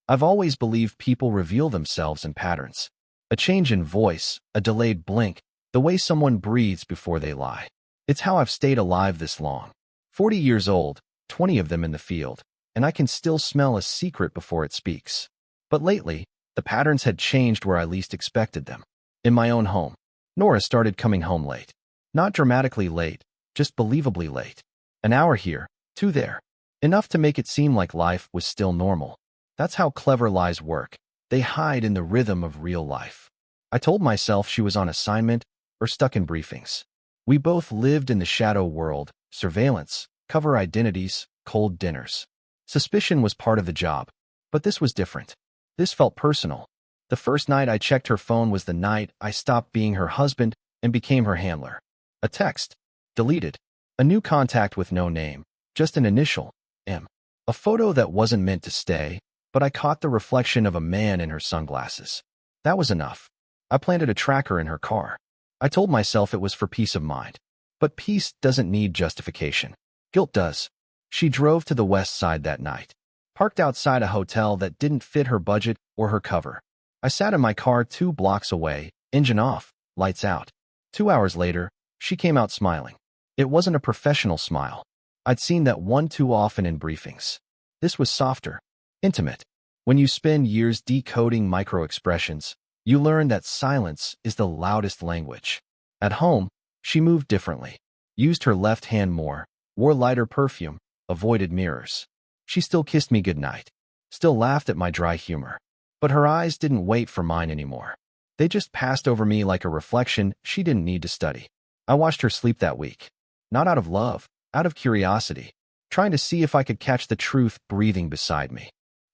I've always believed people reveal themselves in patterns. A change in voice, a delayed blink, the way someone breathes before they lie. It's how I've stayed alive this long. 40 years old, 20 of them in the field, and I can still smell a secret before it speaks. But lately, the patterns had changed where I least expected them. In my own home, Nora started coming home late. Not dramatically late, just believably late. An hour here, two there. Enough to make it seem like life was still normal. That's how clever lies work. They hide in the rhythm of real life. I told myself she was on assignment or stuck in briefings. We both lived in the shadow world, surveillance, cover identities, cold dinners. Suspicion was part of the job, but this was different. This felt personal. The first night I checked her phone was the night I stopped being her husband and became her handler. A text. Deleted. A new contact with no name. Just an initial. M. A photo that wasn't meant to stay, but I caught the reflection of a man in her sunglasses. That was enough. I planted a tracker in her car. I told myself it was for peace of mind. But peace doesn't need justification. Guilt does. She drove to the west side that night. Parked outside a hotel that didn't fit her budget or her cover. I sat in my car 2 blocks away, engine off, lights out. 2 hours later, she came out smiling. It wasn't a professional smile. I'd seen that one too often in briefings. This was softer, intimate. When you spend years decoding micro-expressions, you learn that silence is the loudest language. At home, she moved differently. Used her left hand more, wore lighter perfume, avoided mirrors. She still kissed me goodnight. Still laughed at my dry humor. But her eyes didn't wait for mine anymore. They just passed over me like a reflection she didn't need to study. I watched her sleep that week. Not out of love, out of curiosity, trying to see if I could catch the truth breathing beside me.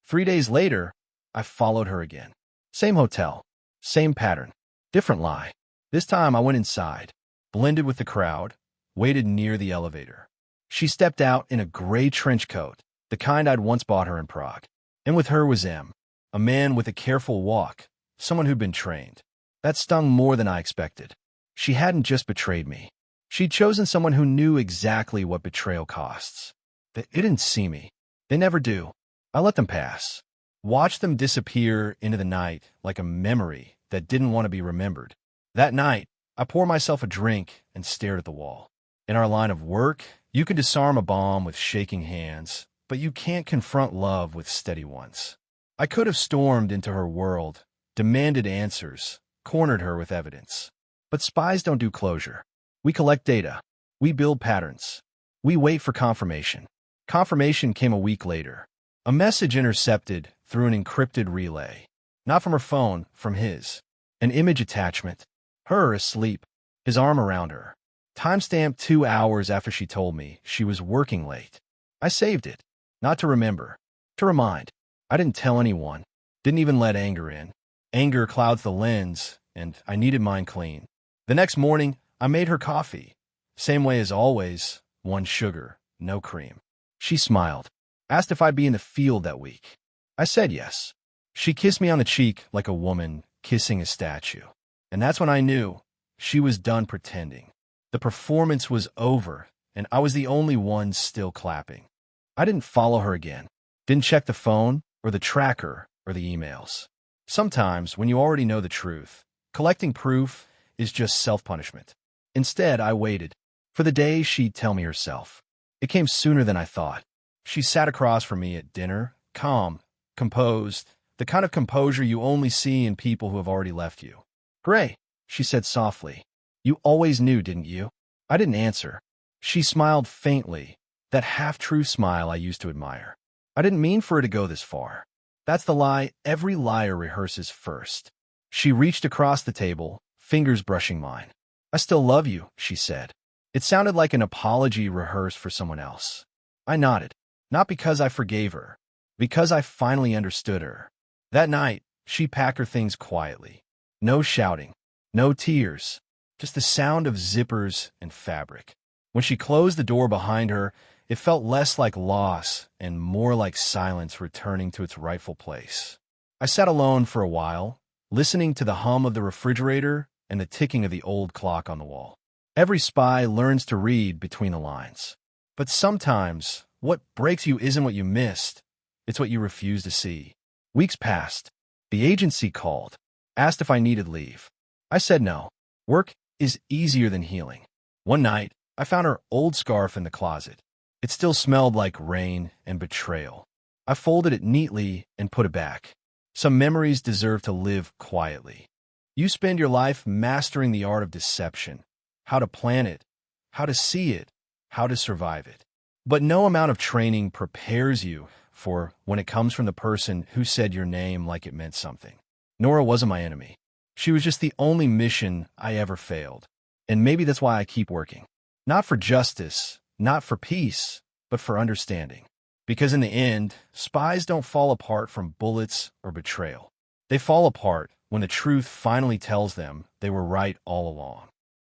3 days later, I followed her again. Same hotel, same pattern, different lie. This time I went inside, blended with the crowd, waited near the elevator. She stepped out in a gray trench coat, the kind I'd once bought her in Prague. And with her was M, a man with a careful walk, someone who'd been trained. That stung more than I expected. She hadn't just betrayed me. She'd chosen someone who knew exactly what betrayal costs. They didn't see me. They never do. I let them pass. Watched them disappear into the night like a memory that didn't want to be remembered. That night, I poured myself a drink and stared at the wall. In our line of work, you can disarm a bomb with shaking hands, but you can't confront love with steady ones. I could have stormed into her world, demanded answers, cornered her with evidence. But spies don't do closure. We collect data. We build patterns. We wait for confirmation. Confirmation came a week later. A message intercepted through an encrypted relay. Not from her phone, from his. An image attachment. Her asleep, his arm around her. Timestamp 2 hours after she told me she was working late. I saved it. Not to remember. To remind. I didn't tell anyone. Didn't even let anger in. Anger clouds the lens, and I needed mine clean. The next morning, I made her coffee. Same way as always, 1 sugar, no cream. She smiled. Asked if I'd be in the field that week. I said yes. She kissed me on the cheek like a woman kissing a statue. And that's when I knew she was done pretending. The performance was over, and I was the only one still clapping. I didn't follow her again. Didn't check the phone, or the tracker, or the emails. Sometimes, when you already know the truth, collecting proof is just self-punishment. Instead, I waited for the day she'd tell me herself. It came sooner than I thought. She sat across from me at dinner, calm, composed, the kind of composure you only see in people who have already left you. "Gray," she said softly. "You always knew, didn't you?" I didn't answer. She smiled faintly, that half-true smile I used to admire. I didn't mean for her to go this far. That's the lie every liar rehearses first. She reached across the table, fingers brushing mine. "I still love you," she said. It sounded like an apology rehearsed for someone else. I nodded. Not because I forgave her, because I finally understood her. That night, she packed her things quietly. No shouting, no tears, just the sound of zippers and fabric. When she closed the door behind her, it felt less like loss and more like silence returning to its rightful place. I sat alone for a while, listening to the hum of the refrigerator and the ticking of the old clock on the wall. Every spy learns to read between the lines. But sometimes, what breaks you isn't what you missed, it's what you refuse to see. Weeks passed. The agency called, asked if I needed leave. I said no. Work is easier than healing. One night, I found her old scarf in the closet. It still smelled like rain and betrayal. I folded it neatly and put it back. Some memories deserve to live quietly. You spend your life mastering the art of deception, how to plan it, how to see it, how to survive it. But no amount of training prepares you for when it comes from the person who said your name like it meant something. Nora wasn't my enemy. She was just the only mission I ever failed. And maybe that's why I keep working. Not for justice, not for peace, but for understanding. Because in the end, spies don't fall apart from bullets or betrayal. They fall apart when the truth finally tells them they were right all along.